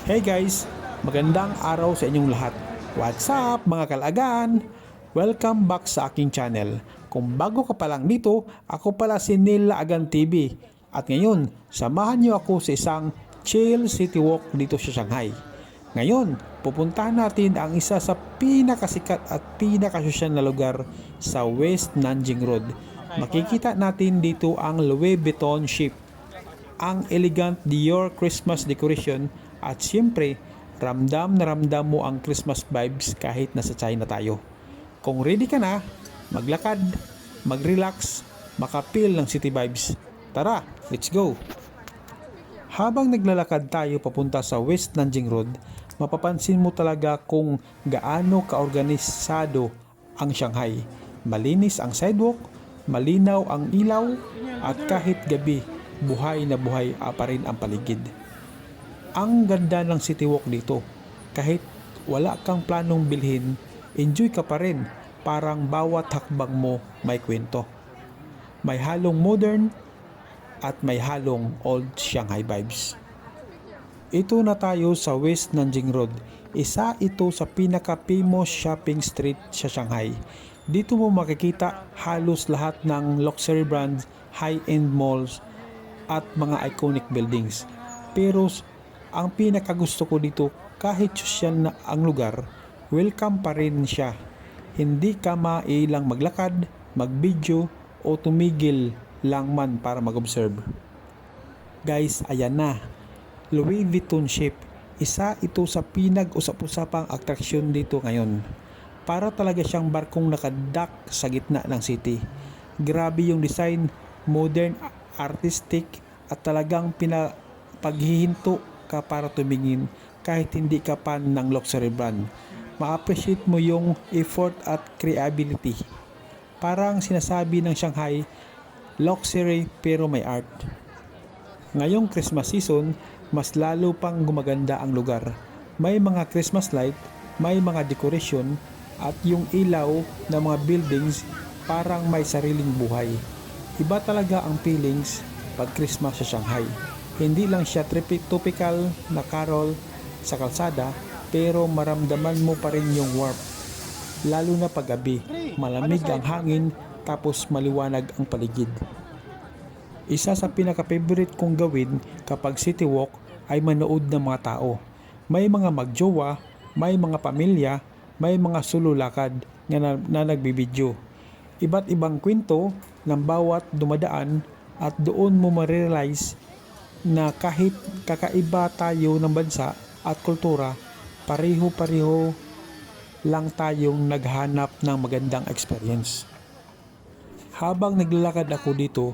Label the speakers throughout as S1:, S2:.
S1: Hey guys, magandang araw sa inyong lahat. What's up mga kalagan? Welcome back sa aking channel. Kung bago ka pa lang dito, ako pala si Neil Laagan TV. At ngayon, samahan niyo ako sa isang chill city walk dito sa Shanghai. Ngayon, pupuntahan natin ang isa sa pinakasikat at pinakasosyal na lugar sa West Nanjing Road. Makikita natin dito ang Louis Vuitton ship, ang elegant Dior Christmas decoration at siyempre, ramdam na ramdam mo ang Christmas vibes kahit nasa China tayo. Kung ready ka na, maglakad, mag-relax, makapil ng city vibes. Tara, let's go! Habang naglalakad tayo papunta sa West Nanjing Road, mapapansin mo talaga kung gaano kaorganisado ang Shanghai. Malinis ang sidewalk, malinaw ang ilaw, at kahit gabi, buhay na buhay pa rin ang paligid. Ang ganda ng city walk dito. Kahit wala kang planong bilhin, enjoy ka pa rin. Parang bawat hakbang mo may kwento. May halong modern at may halong old Shanghai vibes. Ito na tayo sa West Nanjing Road. Isa ito sa pinaka-famous shopping street sa Shanghai. Dito mo makikita halos lahat ng luxury brands, high-end malls, at mga iconic buildings. Pero ang pinakagusto ko dito, kahit sosyal na ang lugar, welcome pa rin siya. Hindi ka mailang maglakad, mag-video o tumigil lang man para mag-observe. Guys, ayan na. Louis Vuitton ship. Isa ito sa pinag-usap-usapang atraksyon dito ngayon. Para talaga siyang barkong nakadak sa gitna ng city. Grabe yung design, modern, artistic, at talagang paghihinto ka para tumingin kahit hindi ka pan ng luxury brand. Ma-appreciate mo yung effort at creativity. Parang sinasabi ng Shanghai, luxury pero may art. Ngayong Christmas season, mas lalo pang gumaganda ang lugar. May mga Christmas light, may mga decoration, at yung ilaw ng mga buildings parang may sariling buhay. Iba talaga ang feelings pag Christmas sa Shanghai. Hindi lang siya typical na carol sa kalsada, pero maramdaman mo pa rin yung warmth. Lalo na pag gabi, malamig ang hangin tapos maliwanag ang paligid. Isa sa pinaka-favorite kong gawin kapag city walk ay manood ng mga tao. May mga magjowa, may mga pamilya, may mga sululakad na nagbibideo. Iba't ibang kwento ng bawat dumadaan at doon mo ma-realize na kahit kakaiba tayo ng bansa at kultura, pareho-pareho lang tayong naghanap ng magandang experience. Habang naglalakad ako dito,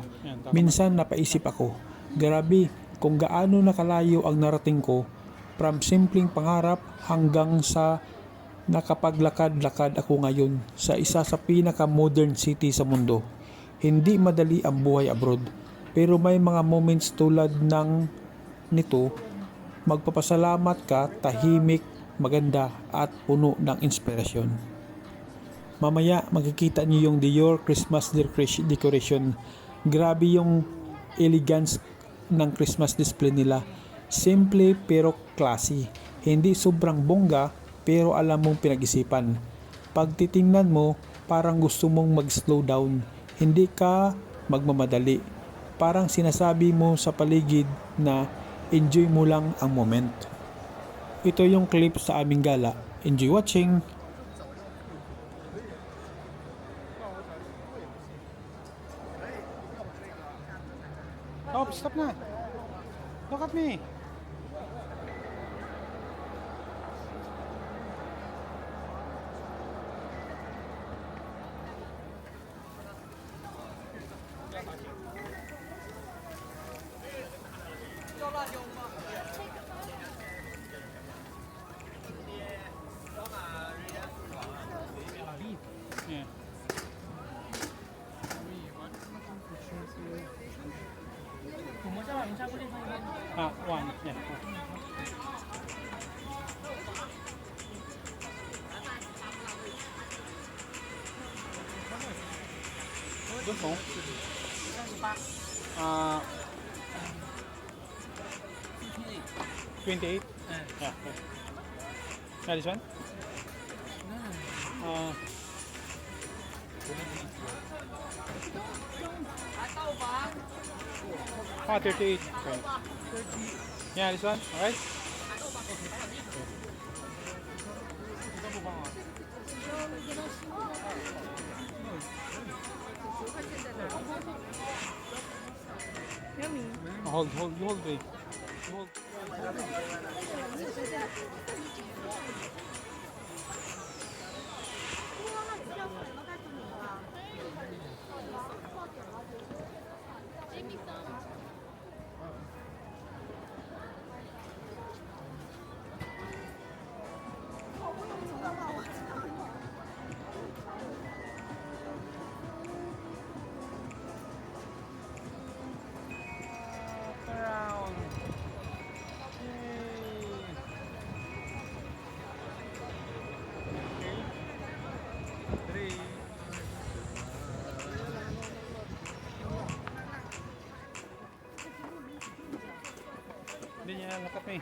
S1: minsan napaisip ako, grabe kung gaano nakalayo ang narating ko from simpleng pangarap hanggang sa nakapaglakad-lakad ako ngayon sa isa sa pinaka-modern city sa mundo. Hindi madali ang buhay abroad. Pero may mga moments tulad ng nito, magpapasalamat ka, tahimik, maganda at puno ng inspirasyon. Mamaya makikita niyo yung Dior Christmas decoration. Grabe yung elegance ng Christmas display nila. Simple pero classy. Hindi sobrang bongga pero alam mong pinag-isipan. Pag titingnan mo, parang gusto mong mag-slow down. Hindi ka magmamadali. Parang sinasabi mo sa paligid na enjoy mo lang ang moment. Ito yung clip sa aming gala. Enjoy watching! Oh, stop na! Look at me! Yeah. One. Yeah. 多重？38。28? Yeah. Yeah, this one? Uh, ah, 38. Okay. Yeah, this one? Alright? Hold, hold, you hold, wait. You hold. Around. Three. Hindi niya look at me.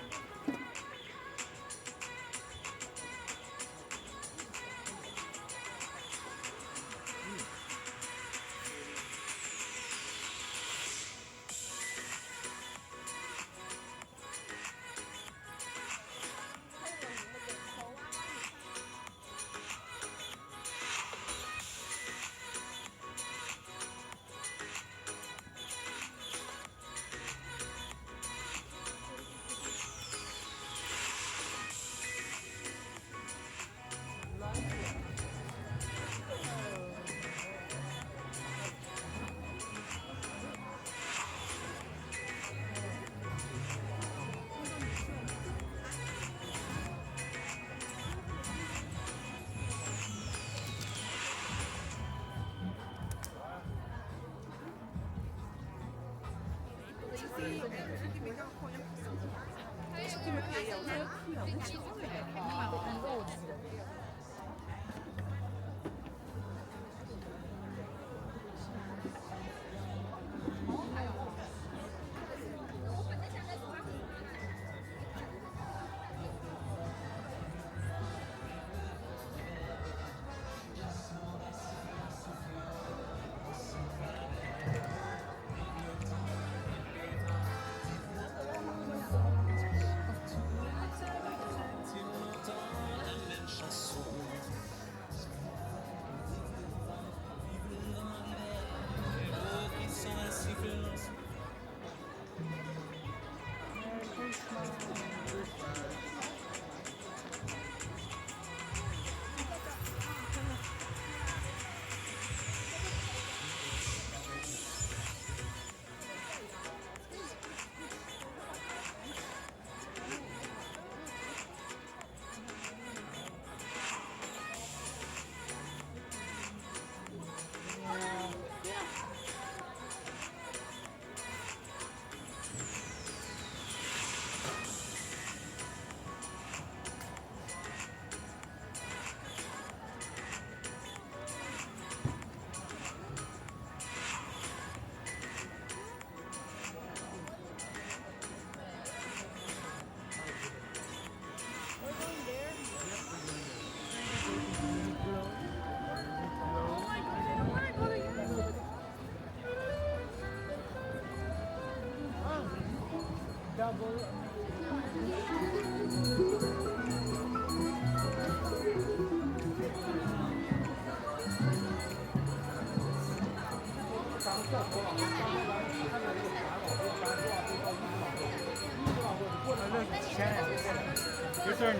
S1: Your turn.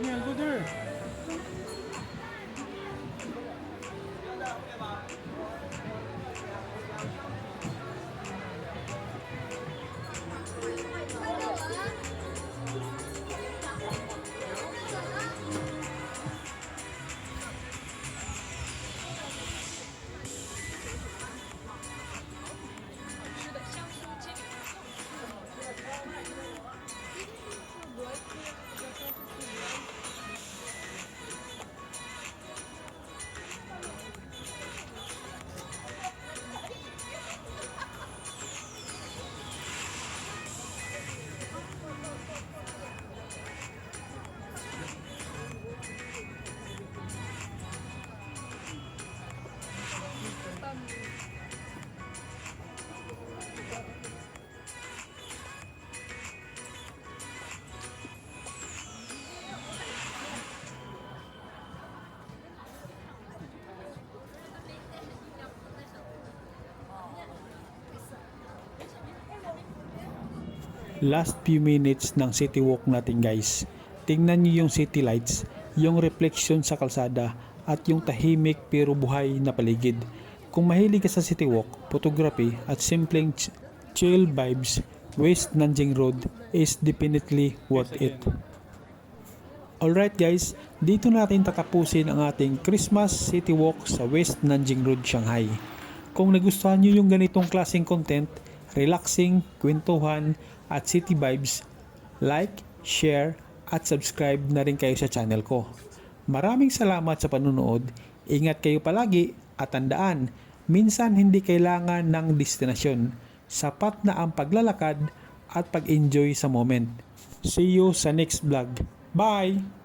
S1: Yeah, go there. last few minutes ng city walk natin guys. Tingnan niyo yung city lights, yung reflection sa kalsada, at yung tahimik pero buhay na paligid. Kung mahilig ka sa city walk, photography at simpleng chill vibes, West Nanjing Road is definitely worth it. Alright guys, dito natin tatapusin ang ating Christmas City Walk sa West Nanjing Road, Shanghai. Kung nagustuhan nyo yung ganitong klaseng content, relaxing, kwentuhan at city vibes, like, share at subscribe na rin kayo sa channel ko. Maraming salamat sa panunood, ingat kayo palagi at tandaan, minsan hindi kailangan ng destinasyon, sapat na ang paglalakad at pag-enjoy sa moment. See you sa next vlog. Bye!